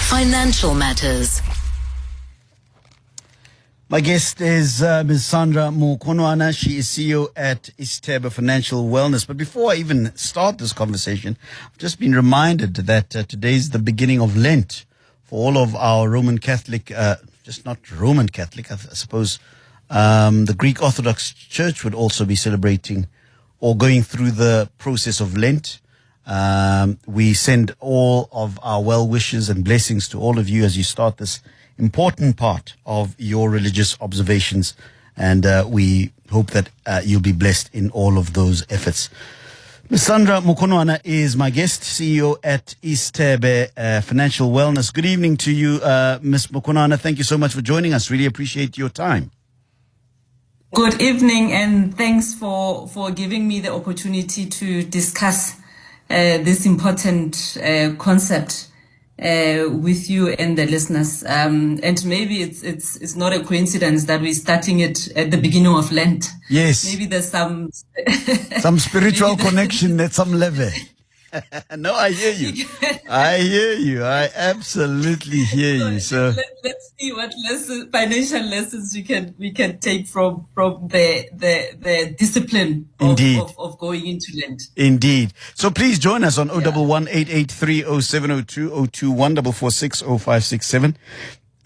Financial Matters. My guest is Ms. Sandra Mokhonoana. She is CEO at Isithebe Financial Wellness. But before I even start this conversation, I've just been reminded that today is the beginning of Lent for all of our Roman Catholic, just not Roman Catholic, I suppose the Greek Orthodox Church would also be celebrating or going through the process of Lent. We send all of our well wishes and blessings to all of you as you start this important part of your religious observations, and we hope that you'll be blessed in all of those efforts. Ms. Sandra Mokhonoana is my guest, CEO at Isithebe Financial Wellness. Good evening to you, Ms. Mokhonoana. Thank you so much for joining us. Really appreciate your time. Good evening, and thanks for giving me the opportunity to discuss this important concept with you and the listeners. And maybe it's not a coincidence that we're starting it at the beginning of Lent. Yes. Maybe there's some spiritual connection at some level. No, I hear you. I hear you. I absolutely hear you. So let's see what financial lessons we can take from the discipline of going into Lent. Indeed. So please join us on 011 883 0702 021 446 0567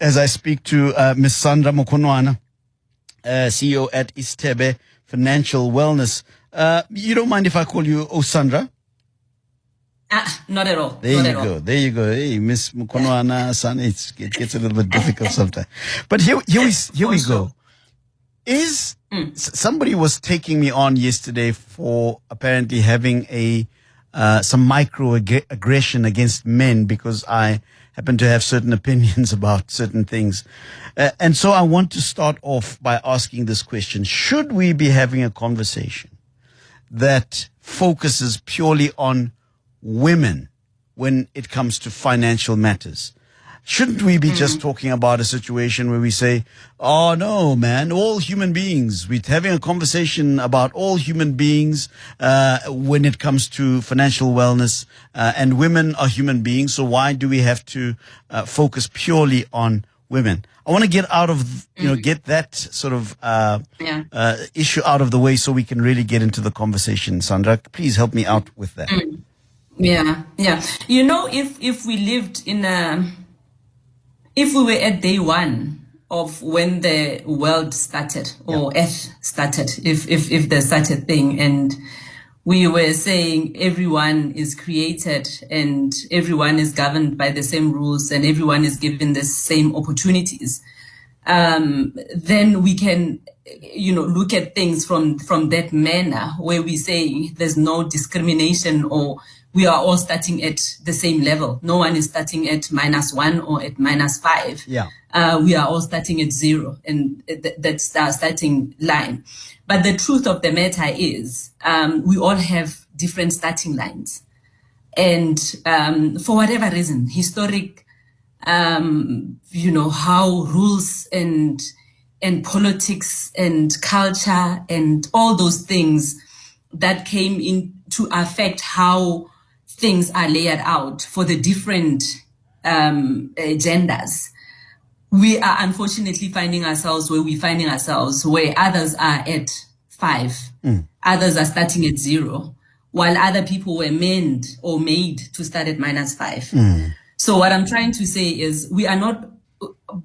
as I speak to Ms. Sandra Mokhonoana, CEO at Isithebe Financial Wellness. You don't mind if I call you Sandra? Not at all. There you go. Hey, Miss Mokhonoana, son, it gets a little bit difficult sometimes. But here we go. Somebody was taking me on yesterday for apparently having some microaggression against men because I happen to have certain opinions about certain things. And so I want to start off by asking this question. Should we be having a conversation that focuses purely on women when it comes to financial matters? Shouldn't we be just talking about a situation where we say, oh no, man, all human beings, we're having a conversation about all human beings when it comes to financial wellness, and women are human beings, so why do we have to focus purely on women? I want to get out of, get that sort of issue out of the way so we can really get into the conversation. Sandra, please help me out with that. Yeah. If we lived if we were at day one of when the world started or Earth started, if there's such a thing, and we were saying everyone is created and everyone is governed by the same rules and everyone is given the same opportunities, then we can, look at things from that manner where we say there's no discrimination or we are all starting at the same level. No one is starting at -1 or at -5. We are all starting at 0, and that's our starting line. But the truth of the matter is, we all have different starting lines. And for whatever reason, historic, how rules and politics and culture and all those things that came in to affect how things are layered out for the different genders. We are unfortunately finding ourselves where we're finding ourselves, where others are at 5, others are starting at 0, while other people were made to start at -5. So what I'm trying to say is we are not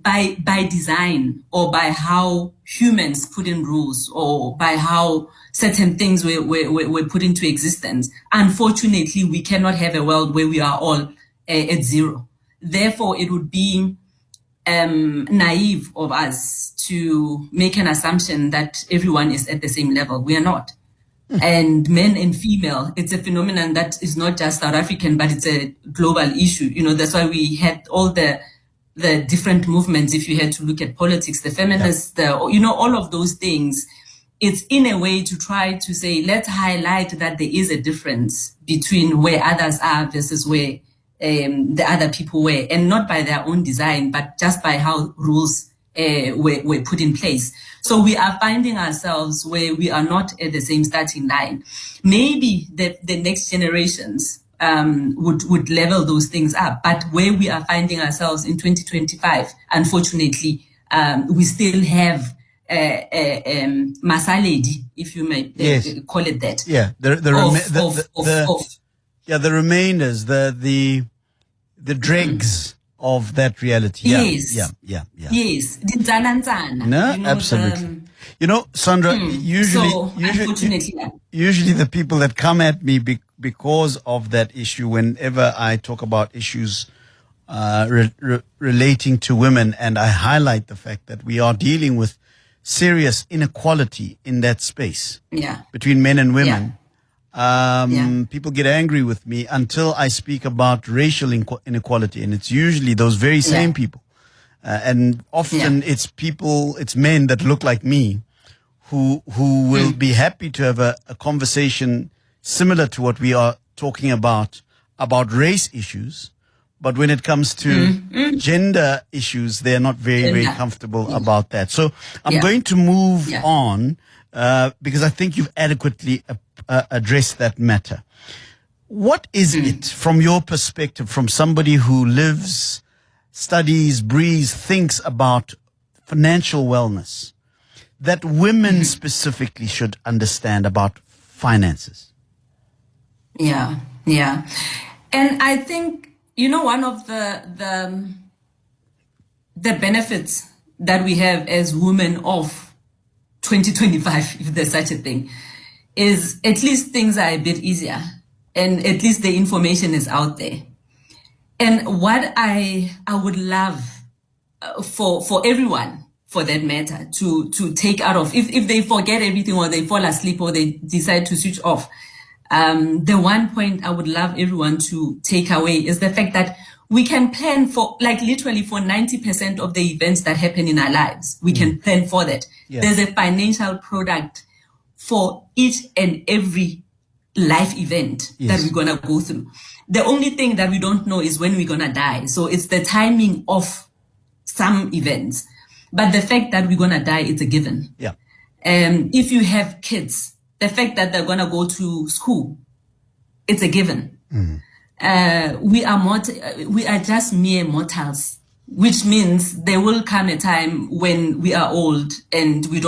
by design or by how humans put in rules or by how certain things were put into existence. Unfortunately, we cannot have a world where we are all at 0. Therefore, it would be naive of us to make an assumption that everyone is at the same level. We are not. And men and female, it's a phenomenon that is not just South African, but it's a global issue. That's why we had all the different movements. If you had to look at politics, the feminists, all of those things, it's in a way to try to say, let's highlight that there is a difference between where others are versus where the other people were, and not by their own design, but just by how rules were put in place. So we are finding ourselves where we are not at the same starting line. Maybe the next generations would level those things up. But where we are finding ourselves in 2025, unfortunately, we still have masaledi, if you may call it that. Yeah, the remainders, the dregs of that reality. Yeah, yes. Yeah. Yes. No, absolutely. Sandra, usually the people that come at me because of that issue, whenever I talk about issues relating to women, and I highlight the fact that we are dealing with serious inequality in that space between men and women. People get angry with me until I speak about racial inequality, and it's usually those very same people. And often it's men that look like me who will be happy to have a conversation similar to what we are talking about race issues. But when it comes to gender issues, they're not very comfortable about that. So I'm going to move on because I think you've adequately addressed that matter. What is it from your perspective, from somebody who lives, studies, breathes, thinks about financial wellness, that women specifically should understand about finances? Yeah. And I think, one of the benefits that we have as women of 2025, if there's such a thing, is at least things are a bit easier, and at least the information is out there. And what I would love for everyone, for that matter, to take out of, if they forget everything or they fall asleep or they decide to switch off, the one point I would love everyone to take away is the fact that we can plan for, literally for 90% of the events that happen in our lives. We can plan for that. Yeah. There's a financial product for each and every life event that we're going to go through. The only thing that we don't know is when we're going to die. So it's the timing of some events. But the fact that we're going to die, it's a given. Yeah. If you have kids, the fact that they're going to go to school, it's a given. We are just mere mortals, which means there will come a time when we are old and we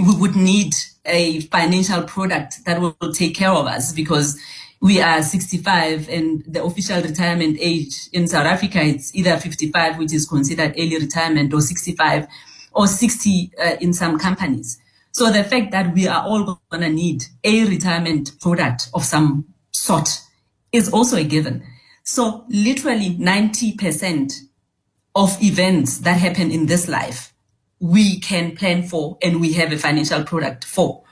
would need a financial product that will take care of us, because we are 65 and the official retirement age in South Africa, it's either 55, which is considered early retirement, or 65 or 60 in some companies. So the fact that we are all going to need a retirement product of some sort is also a given. So literally 90% of events that happen in this life, we can plan for and we have a financial product for.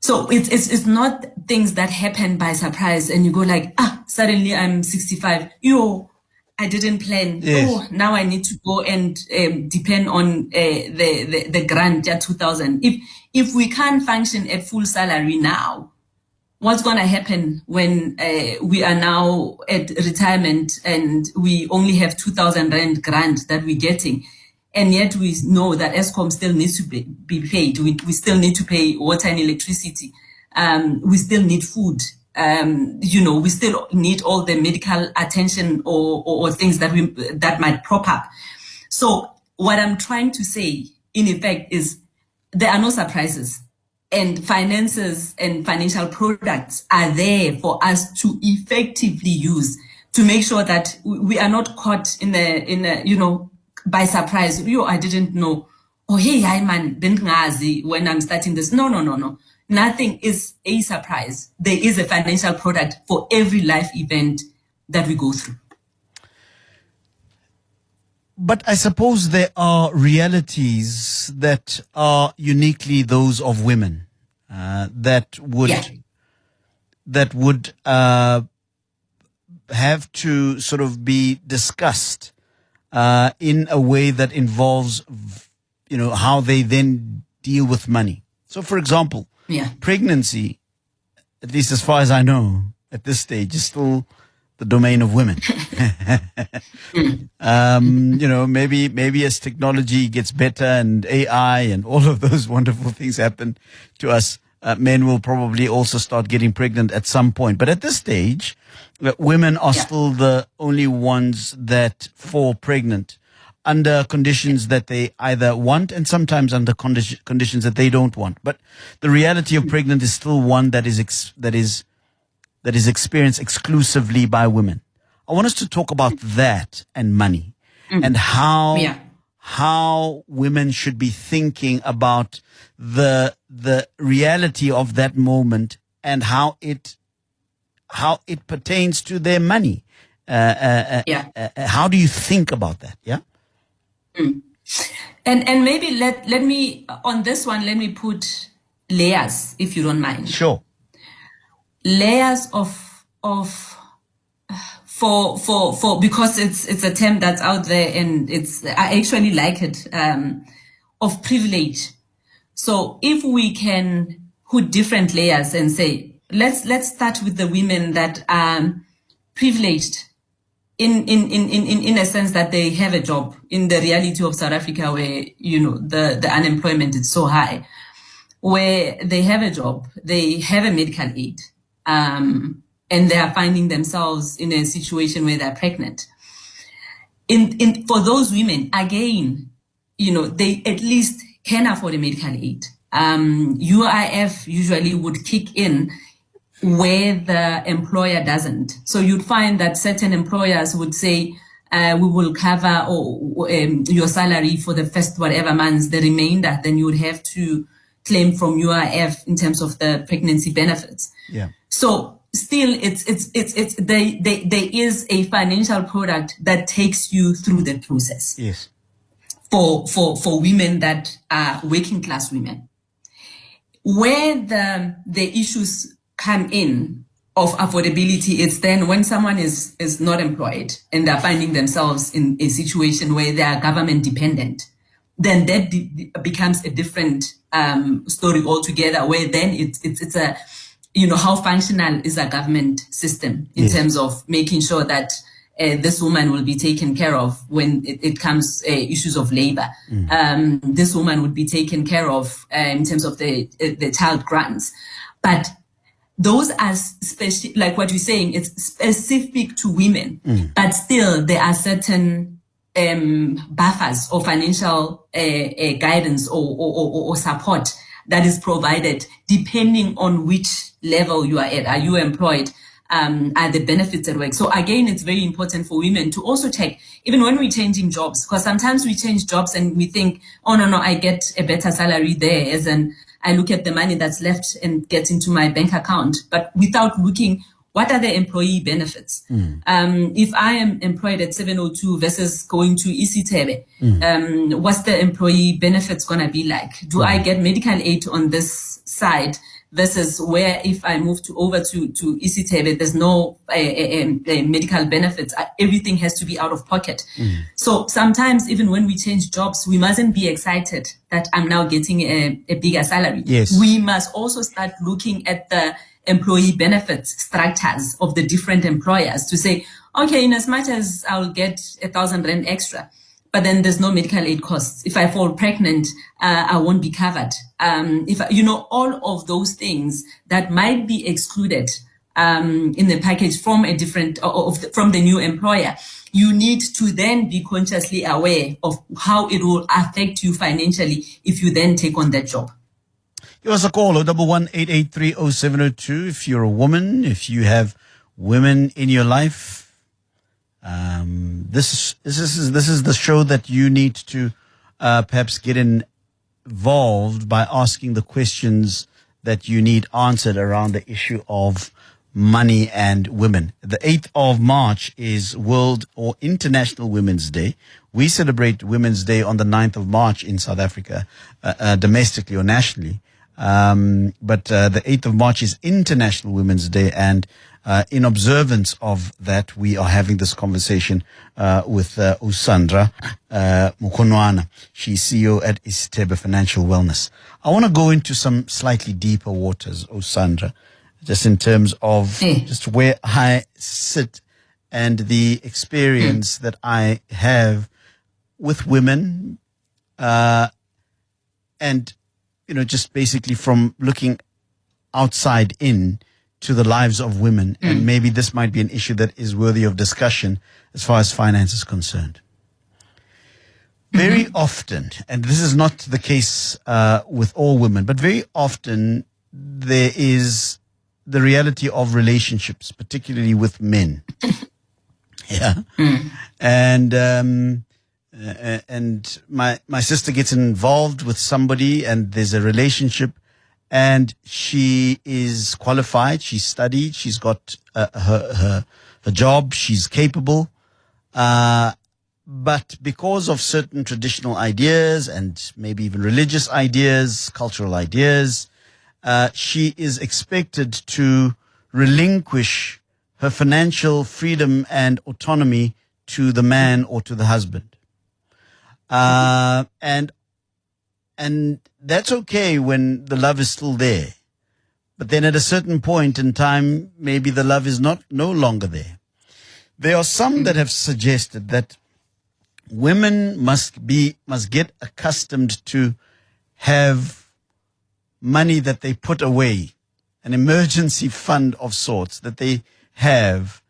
So it's not things that happen by surprise and you go like, suddenly I'm 65. I didn't plan. Yes. Oh, now I need to go and depend on the grant, 2000. If we can't function at full salary now, what's going to happen when we are now at retirement and we only have 2,000 rand grant that we're getting? And yet we know that Eskom still needs to be paid. We still need to pay water and electricity. We still need food. We still need all the medical attention or things that might prop up. So what I'm trying to say, in effect, is there are no surprises. And finances and financial products are there for us to effectively use to make sure that we are not caught in a by surprise. I didn't know. Oh, hey, man, when I'm starting this. No. Nothing is a surprise. There is a financial product for every life event that we go through. But I suppose there are realities that are uniquely those of women that would have to sort of be discussed in a way that involves, how they then deal with money. So, for example, pregnancy, at least as far as I know, at this stage, is still the domain of women. Maybe as technology gets better and AI and all of those wonderful things happen to us, men will probably also start getting pregnant at some point. But at this stage, women are still the only ones that fall pregnant under conditions that they either want and sometimes under conditions that they don't want. But the reality of pregnant is still one that is experienced exclusively by women. I want us to talk about that and money and how women should be thinking about the reality of that moment and how it pertains to their money. How do you think about that? Yeah. And maybe let me on this one, let me put layers, if you don't mind. Sure. Layers for because it's a term that's out there and I actually like it, of privilege. So if we can put different layers and say, let's start with the women that are privileged in a sense that they have a job in the reality of South Africa where, the unemployment is so high, where they have a job, they have a medical aid, and they are finding themselves in a situation where they're pregnant. For those women, again, they at least can afford a medical aid. UIF usually would kick in where the employer doesn't. So you'd find that certain employers would say, we will cover your salary for the first whatever months, the remainder, then you would have to claim from UIF in terms of the pregnancy benefits. Yeah. So still, there is a financial product that takes you through the process. Yes. For women that are working class women. Where the issues come in of affordability, it's then when someone is not employed and they're finding themselves in a situation where they are government dependent, then that becomes a different story altogether, where then it's a, how functional is a government system in terms of making sure that this woman will be taken care of when it comes issues of labor. This woman would be taken care of in terms of the child grants. But those are like what you're saying, it's specific to women, but still there are certain buffers or financial guidance or support that is provided depending on which level you are at. Are you employed? Are the benefits at work? So again, it's very important for women to also check, even when we're changing jobs, because sometimes we change jobs and we think, oh, no, I get a better salary there, as in I look at the money that's left and gets into my bank account, but without looking, what are the employee benefits? If I am employed at 702 versus going to Isithebe, what's the employee benefits going to be like? Do I get medical aid on this side versus where if I move over to Isithebe, there's no medical benefits. Everything has to be out of pocket. So sometimes even when we change jobs, we mustn't be excited that I'm now getting a bigger salary. Yes. We must also start looking at the employee benefits structures of the different employers to say, okay, in as much as I'll get 1,000 rand extra, but then there's no medical aid costs. If I fall pregnant, I won't be covered. If all of those things that might be excluded in the package from a different from the new employer, you need to then be consciously aware of how it will affect you financially if you then take on that job. Give us a call, 011-883-0702. If you're a woman, if you have women in your life, this is the show that you need to perhaps get involved by asking the questions that you need answered around the issue of money and women. The 8th of March is World or International Women's Day. We celebrate Women's Day on the 9th of March in South Africa, domestically or nationally. But the 8th of March is International Women's Day, and in observance of that, we are having this conversation with Sandra Mokhonoana. She's CEO at Isithebe Financial Wellness. I want to go into some slightly deeper waters, Sandra, just in terms of just where I sit and the experience that I have with women, and just basically from looking outside in to the lives of women. And maybe this might be an issue that is worthy of discussion as far as finance is concerned. Very often, and this is not the case with all women, but very often there is the reality of relationships, particularly with men. Yeah. And my sister gets involved with somebody and there's a relationship and she is qualified. She's studied. She's got her job. She's capable. But because of certain traditional ideas and maybe even religious ideas, cultural ideas, she is expected to relinquish her financial freedom and autonomy to the man or to the husband. And that's okay when the love is still there. But then at a certain point in time, maybe the love is no longer there. There are some that have suggested that women must get accustomed to have money that they put away, an emergency fund of sorts that they have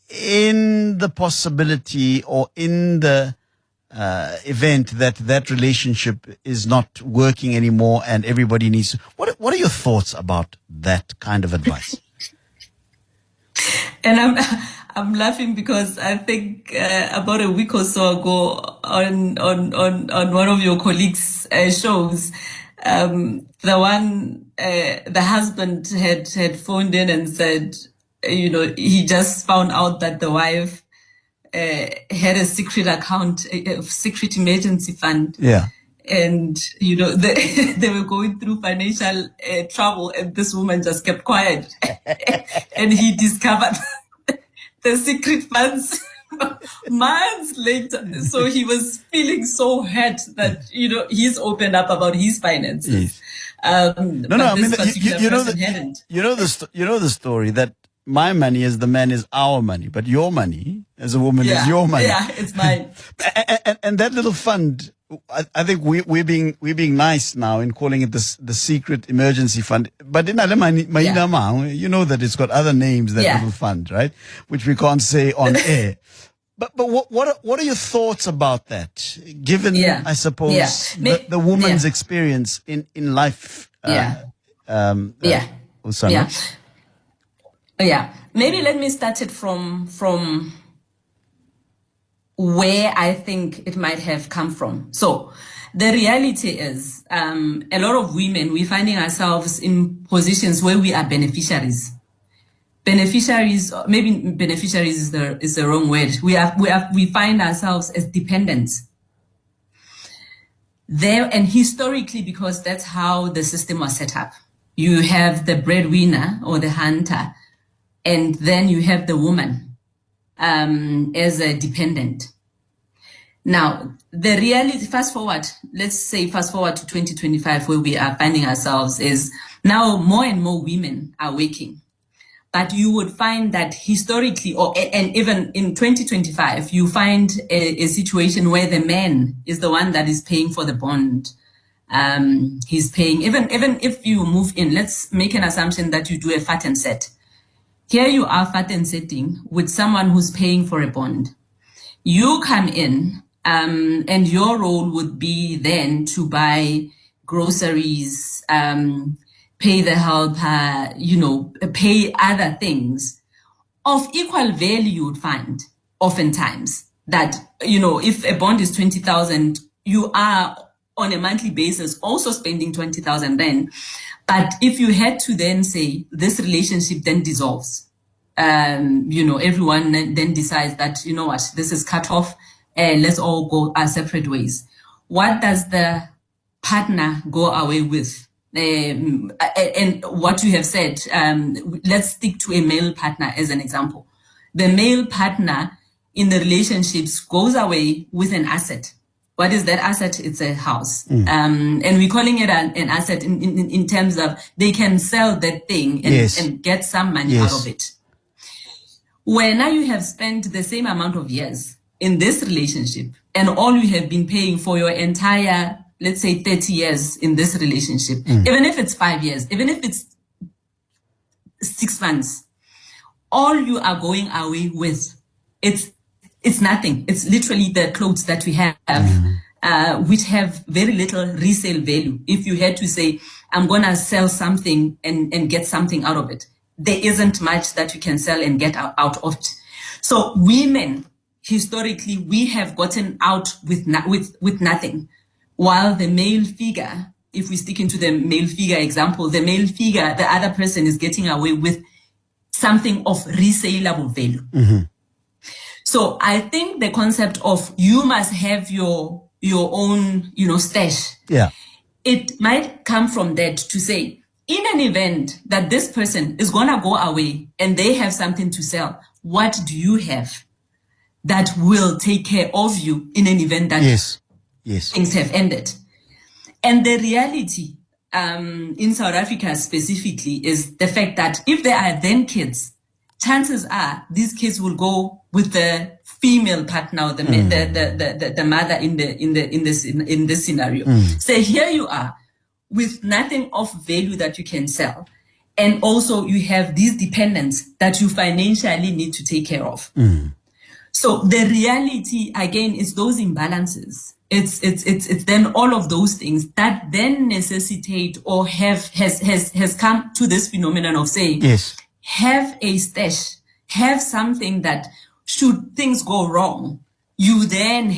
in the possibility or in the event that relationship is not working anymore and everybody needs to. What are your thoughts about that kind of advice? And I'm laughing because I think about a week or so ago on one of your colleagues' shows, the husband had phoned in and said, he just found out that the wife had a secret account, a secret emergency fund. Yeah. And, they were going through financial trouble and this woman just kept quiet. And he discovered the secret funds months later. So he was feeling so hurt that, he's opened up about his finances. Yes. You know the story that my money as the man is our money, but your money as a woman is your money. Yeah, it's mine. and that little fund, I think we're being nice now in calling it the secret emergency fund. But in you know that it's got other names, that little fund, right? Which we can't say on air. But what are your thoughts about that? Given, I suppose, the woman's experience in life. Usana? Maybe let me start it from where I think it might have come from. So the reality is, a lot of women, we're finding ourselves in positions where we are beneficiaries. Maybe beneficiaries is the wrong word. We find ourselves as dependents. There, and historically, because that's how the system was set up. You have the breadwinner or the hunter, and then you have the woman as a dependent. Now, the reality, fast forward to 2025, where we are finding ourselves, is now more and more women are working. But you would find that historically, and even in 2025, you find a situation where the man is the one that is paying for the bond. He's paying, even if you move in, let's make an assumption that you do a fat and set. Here you are fat and setting with someone who's paying for a bond. You come in, and your role would be then to buy groceries, pay the helper, pay other things of equal value. You would find oftentimes that, if a bond is 20,000, you are on a monthly basis also spending 20,000 then. But if you had to then say this relationship then dissolves, everyone then decides that, this is cut off and let's all go our separate ways. What does the partner go away with? And what you have said, let's stick to a male partner as an example. The male partner in the relationships goes away with an asset. What is that asset? It's a house. And we're calling it an asset in terms of they can sell that thing and get some money out of it. Where now you have spent the same amount of years in this relationship and all you have been paying for your entire let's say 30 years in this relationship, even if it's 5 years, even if it's 6 months, all you are going away with, it's nothing. It's literally the clothes that we have, which have very little resale value. If you had to say, I'm going to sell something and get something out of it, there isn't much that you can sell and get out of it. So women, historically, we have gotten out with nothing, while the male figure, if we stick into the male figure example, the male figure, the other person is getting away with something of resaleable value. So I think the concept of you must have your own, stash. Yeah. It might come from that to say, in an event that this person is going to go away and they have something to sell, what do you have that will take care of you in an event that Yes. things have ended? And the reality in South Africa specifically is the fact that if there are then kids, chances are these kids will go with the female partner, the mother in this scenario. So here you are with nothing of value that you can sell, and also you have these dependents that you financially need to take care of. So the reality again is those imbalances. It's then all of those things that then necessitate or has come to this phenomenon of saying, Yes. Have a stash, have something that should things go wrong, you then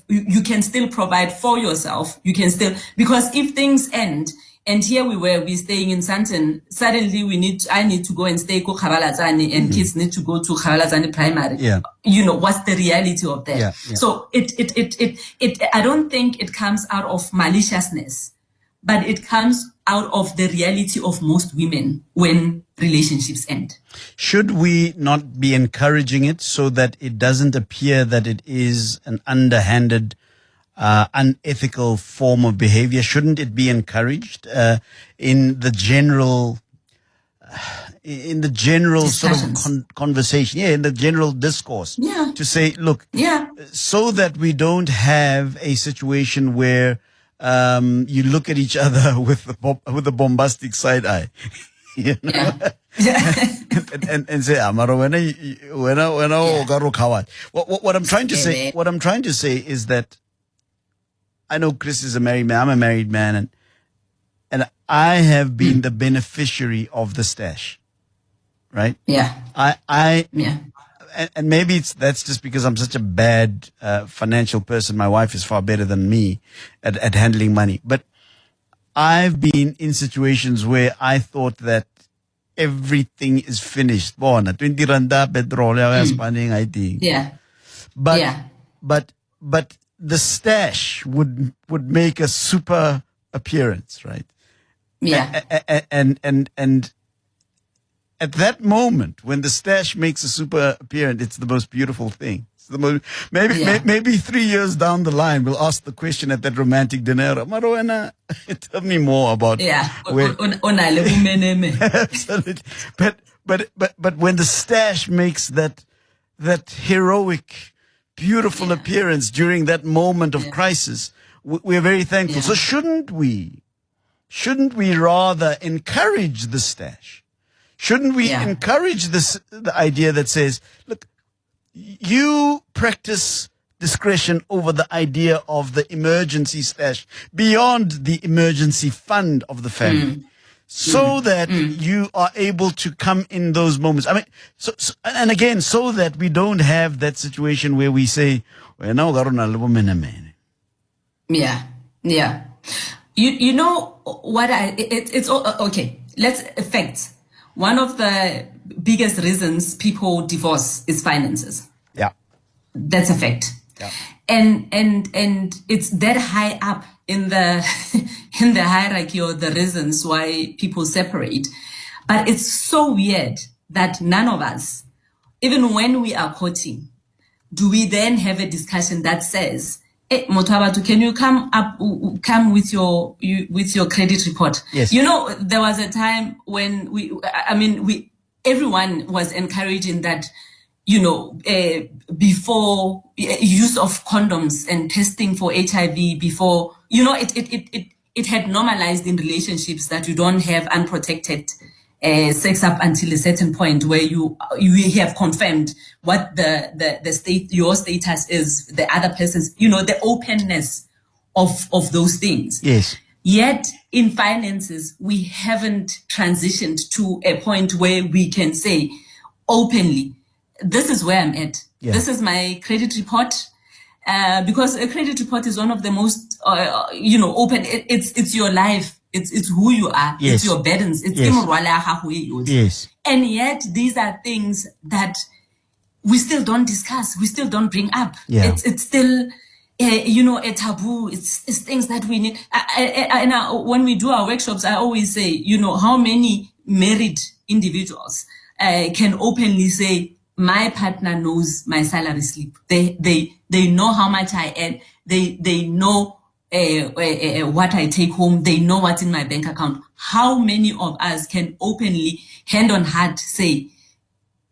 you can still provide for yourself. You can still, because if things end, and here we're staying in Sandton, suddenly I need to go and stay ko Khabalazane and kids need to go to Khabalazane primary. Yeah. What's the reality of that? Yeah. So I don't think it comes out of maliciousness, but it comes out of the reality of most women when relationships end. Should we not be encouraging it so that it doesn't appear that it is an underhanded, unethical form of behavior? Shouldn't it be encouraged in the general sort of conversation, in the general discourse, to say, look, so that we don't have a situation where you look at each other with a bombastic side eye, and say, "Amaro, what I'm trying to say is that I know Chris is a married man. I'm a married man, and I have been the beneficiary of the stash, right? Yeah. And maybe that's just because I'm such a bad financial person. My wife is far better than me at handling money. But I've been in situations where I thought that everything is finished. 20 randa petrol spending, I think. Yeah. But the stash would make a super appearance, right? Yeah. And at that moment, when the stash makes a super appearance, it's the most beautiful thing. It's the most, maybe 3 years down the line, we'll ask the question at that romantic dinner, Maroena, tell me more about. Absolutely. But when the stash makes that heroic, beautiful appearance during that moment of crisis, we're very thankful. So shouldn't we rather encourage the stash? Shouldn't we encourage the idea that says, look, you practice discretion over the idea of the emergency stash beyond the emergency fund of the family, so that you are able to come in those moments. I mean, so that we don't have that situation where we say, well, now yeah. You know what it's all okay. Let's effect. One of the biggest reasons people divorce is finances. Yeah. That's a fact. Yeah. And it's that high up in the hierarchy or the reasons why people separate. But it's so weird that none of us, even when we are courting, do we then have a discussion that says, hey, Motabatu, can you come with your credit report? Yes. There was a time when everyone was encouraging that before use of condoms and testing for HIV before, it had normalized in relationships that you don't have unprotected sex up until a certain point where you have confirmed what the state, your status is, the other person's, the openness of those things. Yes. Yet in finances, we haven't transitioned to a point where we can say openly, this is where I'm at. Yeah. This is my credit report. Because a credit report is one of the most, open. It's your life. It's who you are. Yes. It's your burdens. It's Yes. Yes. And yet these are things that we still don't discuss. We still don't bring up. Yeah. It's still, a taboo. It's things that we need. When we do our workshops, I always say, how many married individuals can openly say, my partner knows my salary slip. They know how much I earn. They know what I take home. They know what's in my bank account. How many of us can openly, hand on heart, say,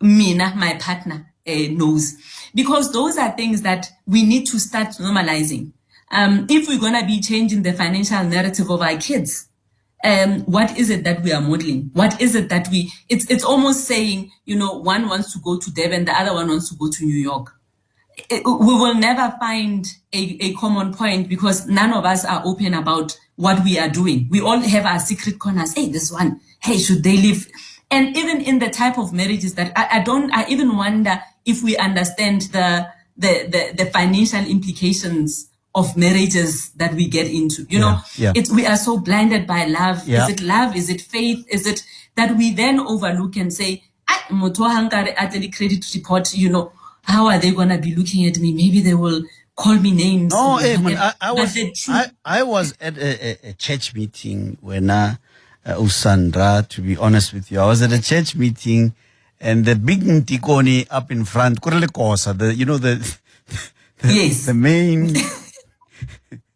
Mina, my partner, knows? Because those are things that we need to start normalizing. If we're going to be changing the financial narrative of our kids, what is it that we are modeling? What is it that it's almost saying, one wants to go to Durban, the other one wants to go to New York. We will never find a common point because none of us are open about what we are doing. We all have our secret corners. Hey, this one, hey, should they live? And even in the type of marriages that I even wonder if we understand the financial implications of marriages that we get into, we are so blinded by love. Yeah. Is it love? Is it faith? Is it that we then overlook and say, credit report, how are they going to be looking at me? Maybe they will call me names. Oh, hey, man, I was at a church meeting when Sandra, to be honest with you, I was at a church meeting and the big Ntikoni up in front, yes. the main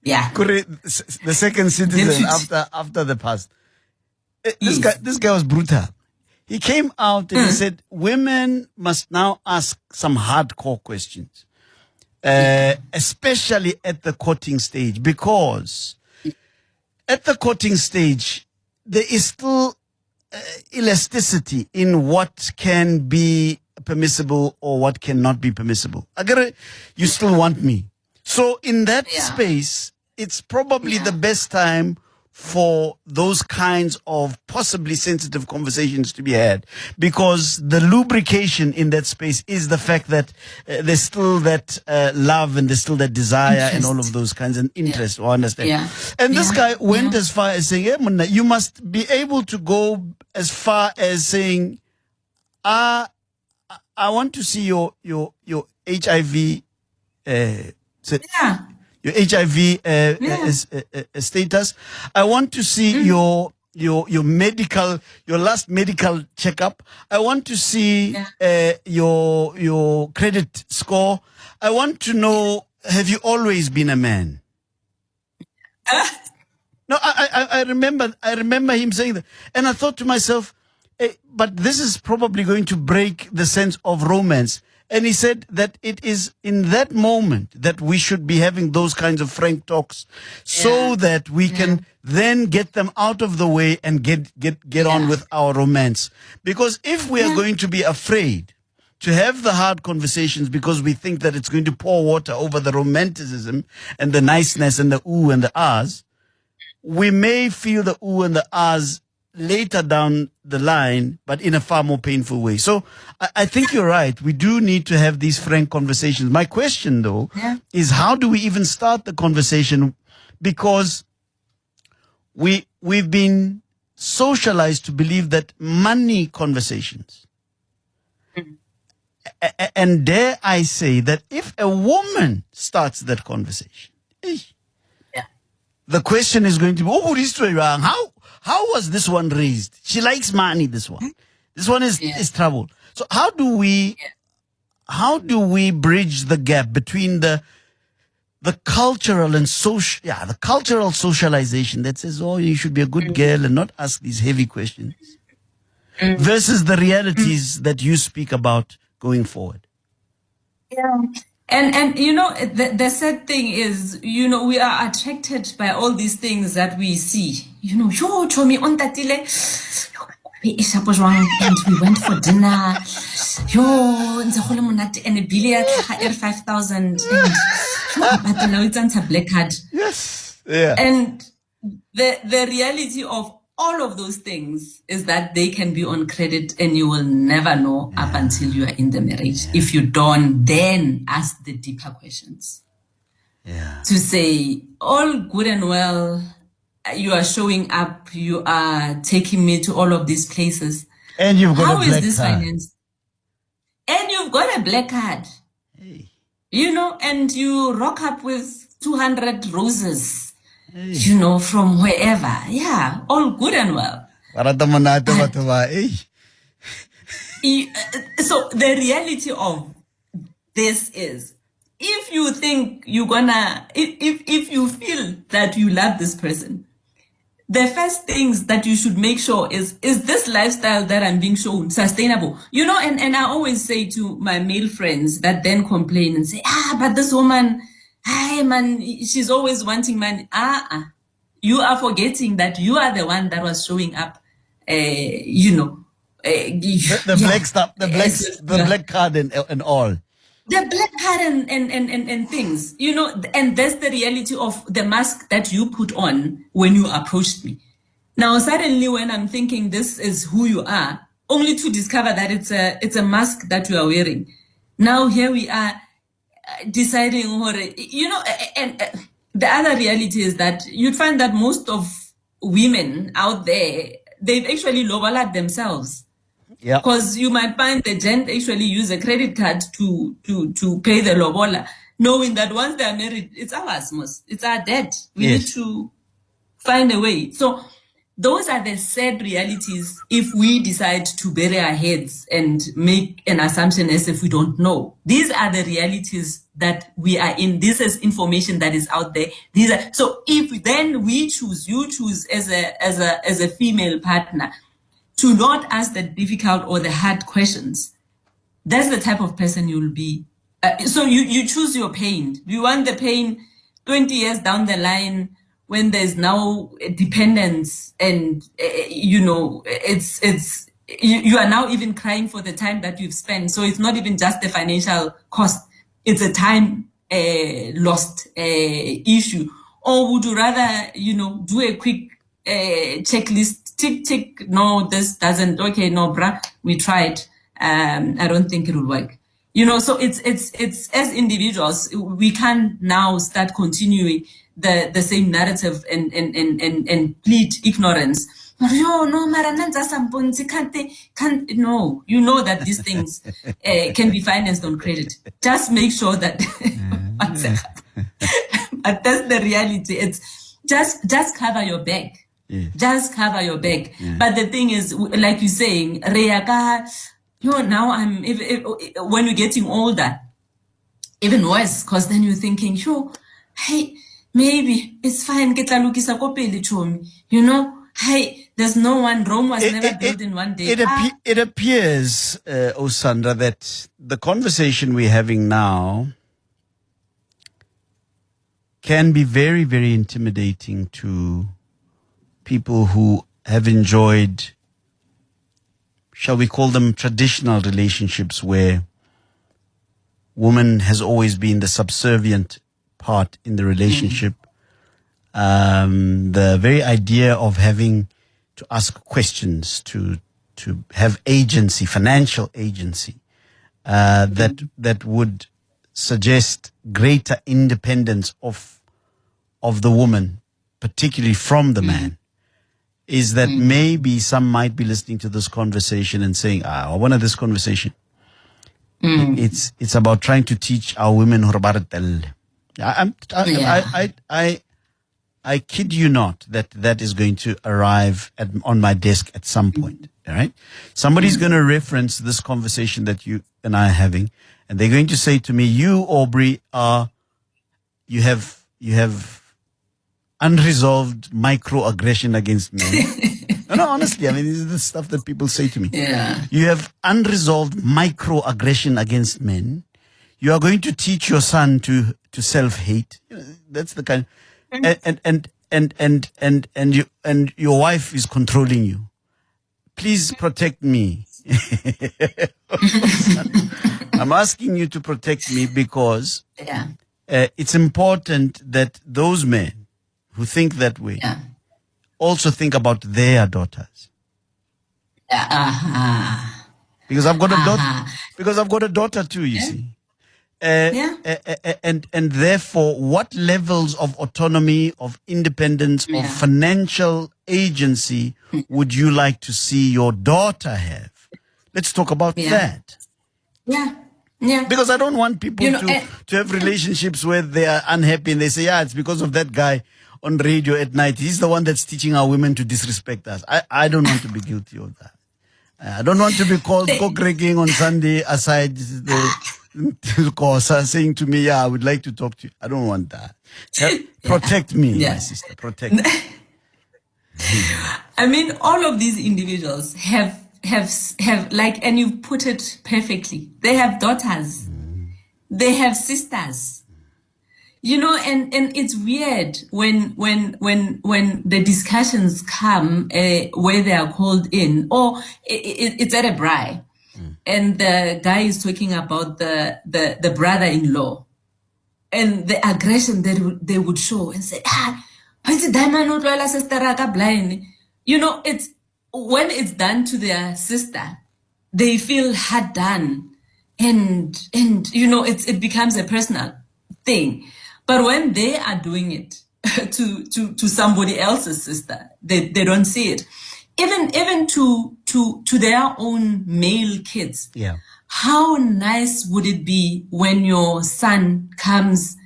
yeah. The second citizen after the past. This guy was brutal. He came out and he said, women must now ask some hardcore questions, especially at the courting stage, because at the courting stage, there is still elasticity in what can be permissible or what cannot be permissible. You still want me. So in that space, it's probably the best time for those kinds of possibly sensitive conversations to be had, because the lubrication in that space is the fact that there's still that love and there's still that desire and all of those kinds of interest. I understand. Yeah. And this guy went as far as saying, hey, Muna, you must be able to go as far as saying, I want to see your HIV your HIV status. I want to see your medical, your last medical checkup. I want to see your credit score. I want to know, have you always been a man? No, I remember him saying that, and I thought to myself, but this is probably going to break the sense of romance. And he said that it is in that moment that we should be having those kinds of frank talks so that we can then get them out of the way and get on with our romance. Because if we are going to be afraid to have the hard conversations because we think that it's going to pour water over the romanticism and the niceness and the ooh and the ahs, we may feel the ooh and the ahs later down the line, but in a far more painful way. So I think you're right. We do need to have these frank conversations. My question, though, is how do we even start the conversation? Because we've been socialized to believe that money conversations, and dare I say that if a woman starts that conversation, the question is going to be, oh, this is wrong. How was this one raised? She likes money, this one. This one is trouble. So how do we bridge the gap between the cultural and the cultural socialization that says, oh, you should be a good girl and not ask these heavy questions, versus the realities that you speak about going forward? Yeah. And you know, the sad thing is, you know, we are attracted by all these things that we see. You know, yo, Chomi on tatile, and we went for dinner. Yo, nze go le monate, and a billion 5,000, and yo, but now it's a black card. Yes. Yeah. And the reality of all of those things is that they can be on credit and you will never know up until you are in the marriage. If you don't then ask the deeper questions. Yeah. To say, all good and well, you are showing up, you are taking me to all of these places. And you've got How a is black this card. financed? And you've got a black card. Hey. You know, and you rock up with 200 roses. Hey. You know, from wherever. Yeah, all good and well. So the reality of this is, if you think you're gonna, if you feel that you love this person, the first things that you should make sure is this lifestyle that I'm being shown sustainable? You know, and I always say to my male friends that then complain and say, but this woman, hi man, she's always wanting money. You are forgetting that you are the one that was showing up, you know. The black stuff, the black card and all. The black card and things, you know, and that's the reality of the mask that you put on when you approached me. Now, suddenly when I'm thinking this is who you are, only to discover that it's a mask that you are wearing. Now here we are deciding, you know, and the other reality is that you'd find that most of women out there, they've actually lowered themselves. Yeah. Because you might find the gent actually use a credit card to pay the lobola, knowing that once they are married, it's ours, it's our debt. We need to find a way. So those are the sad realities if we decide to bury our heads and make an assumption as if we don't know. These are the realities that we are in. This is information that is out there. So if then we choose, you choose as a female partner to not ask the difficult or the hard questions, that's the type of person you'll be. So you choose your pain. Do you want the pain 20 years down the line when there's now dependence and, you know, you are now even crying for the time that you've spent. So it's not even just the financial cost. It's a time lost issue. Or would you rather, you know, do a quick checklist, tick, no, this doesn't, okay, no, bruh, we tried. I don't think it will work. You know, so it's as individuals, we can't now start continuing the same narrative and plead ignorance. No, can't, no, you know that these things can be financed on credit. Just make sure that, but that's the reality. It's just cover your back. Yeah. Just cover your back. Yeah. But the thing is, like you're saying, now when you're getting older, even worse, because then you're thinking, hey, maybe it's fine, you know, hey, there's no one, Rome was never built in one day. It appears, Sandra, that the conversation we're having now can be very, very intimidating to people who have enjoyed, shall we call them, traditional relationships where woman has always been the subservient part in the relationship. The very idea of having to ask questions, to have agency, financial agency, that would suggest greater independence of the woman, particularly from the man. Is that maybe some might be listening to this conversation and saying, I wanted this conversation. It's about trying to teach our women I kid you not that is going to arrive on my desk at some point. All right. Somebody's going to reference this conversation that you and I are having, and they're going to say to me, you, Aubrey, you have unresolved microaggression against men. No, honestly, I mean, this is the stuff that people say to me. Yeah. You have unresolved microaggression against men. you are going to teach your son to self-hate. That's the kind, and your wife is controlling you. Please protect me. I'm asking you to protect me because it's important that those men who think that way also think about their daughters. Because I've got a daughter. Because I've got a daughter too. You see. And therefore, what levels of autonomy, of independence, of financial agency would you like to see your daughter have? Let's talk about that. Because I don't want people to have relationships where they are unhappy and they say, it's because of that guy on radio at night. He's the one that's teaching our women to disrespect us. I don't want to be guilty of that. I don't want to be called cock-raking on Sunday aside the course saying to me, I would like to talk to you. I don't want that. Protect me, my sister. Protect me. I mean, all of these individuals have like, and you put it perfectly. They have daughters. They have sisters. And it's weird when the discussions come where they are called in, or it's at a braai, and the guy is talking about the brother-in-law and the aggression that they would show and say, it's when it's done to their sister, they feel hard done, and it becomes a personal thing. But when they are doing it to somebody else's sister, they don't see it. Even to their own male kids. How nice would it be when your son comes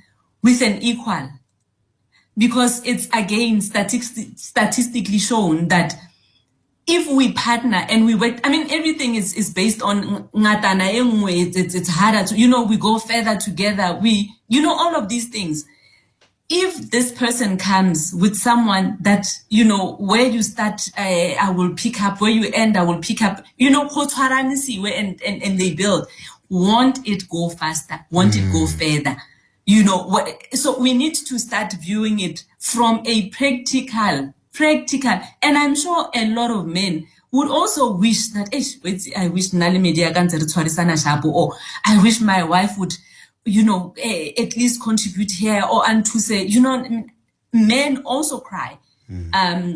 with an equal? Because it's again statistically shown that if we partner and we work, I mean, everything is based on ngatana engwe. It's harder to, we go further together. We, all of these things. If this person comes with someone that, where you start, I will pick up, where you end, I will pick up, where and they build. Won't it go faster? Won't it go further? So we need to start viewing it from a practical, and I'm sure a lot of men would also wish that, I wish Nali Media or I wish my wife would, at least contribute here, or and to say, men also cry.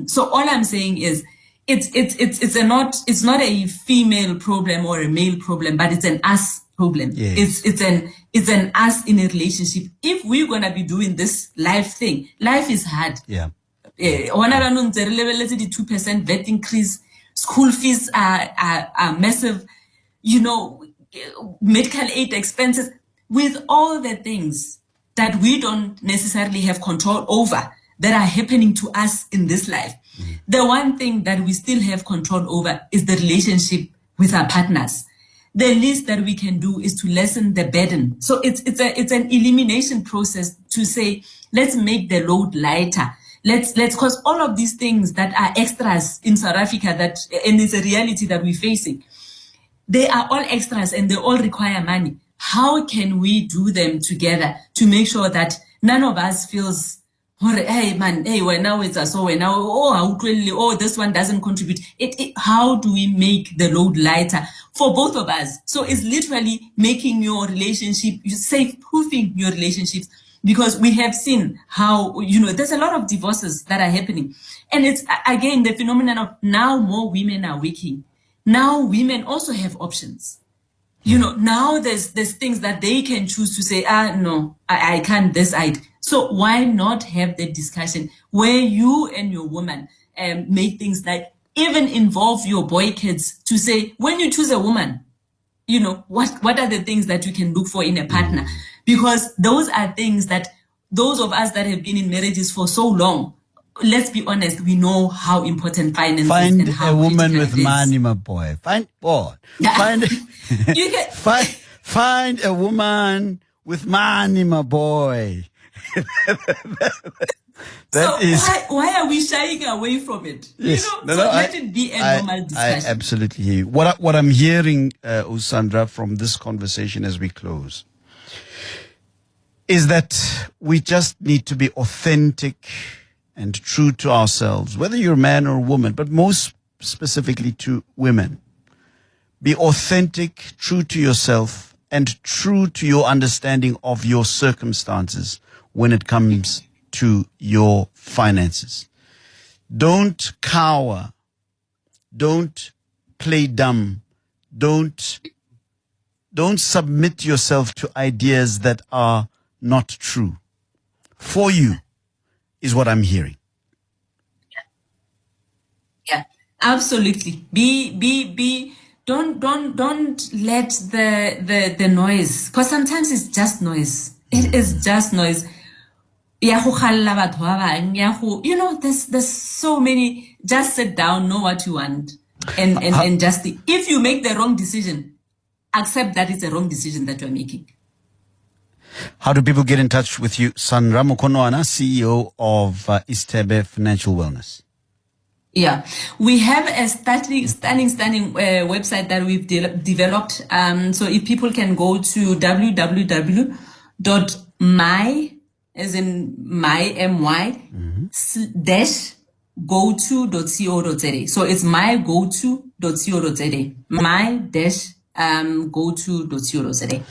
So all I'm saying is, it's not a female problem or a male problem, but it's an us problem. Yes. It's an us in a relationship. If we're gonna be doing this life thing, life is hard. The 2% vet increase, school fees are massive, medical aid expenses, with all the things that we don't necessarily have control over that are happening to us in this life. The one thing that we still have control over is the relationship with our partners. The least that we can do is to lessen the burden. So it's an elimination process to say, let's make the load lighter. Let's cause all of these things that are extras in South Africa and it's a reality that we're facing. They are all extras and they all require money. How can we do them together to make sure that none of us feels, hey man, hey, well now it's us, this one doesn't contribute. How do we make the load lighter for both of us? So it's literally making your relationship, safe-proofing your relationships, because we have seen how, there's a lot of divorces that are happening. And it's, again, the phenomenon of now more women are working. Now women also have options. Now there's things that they can choose to say, no, I can't decide. So why not have the discussion where you and your woman make things like even involve your boy kids to say, when you choose a woman, what are the things that you can look for in a partner? Because those are things that those of us that have been in marriages for so long, let's be honest, we know how important finance is. Find a woman with money, my boy. Find a woman with money, my boy. Why are we shying away from it? Yes. Let it be a normal discussion. I absolutely hear you. What I'm hearing, Sandra, from this conversation as we close, is that we just need to be authentic and true to ourselves, whether you're a man or a woman, but most specifically to women. Be authentic, true to yourself, and true to your understanding of your circumstances when it comes to your finances. Don't cower. Don't play dumb. Don't submit yourself to ideas that are not true. For you is what I'm hearing. Yeah, absolutely. Don't let the noise, because sometimes it's just noise. It is just noise. Ya go kgalla batho ba bang, you know, there's so many. Just sit down, know what you want, and just, if you make the wrong decision, accept that it's a wrong decision that you're making. How do people get in touch with you? Sandra Mokhonoana, CEO of Isithebe Financial Wellness. Yeah, we have a stunning website that we've developed. So if people can go to www.my, as in my, dash goto.co.za. So it's mygoto.co.za. My dash goto.co.za.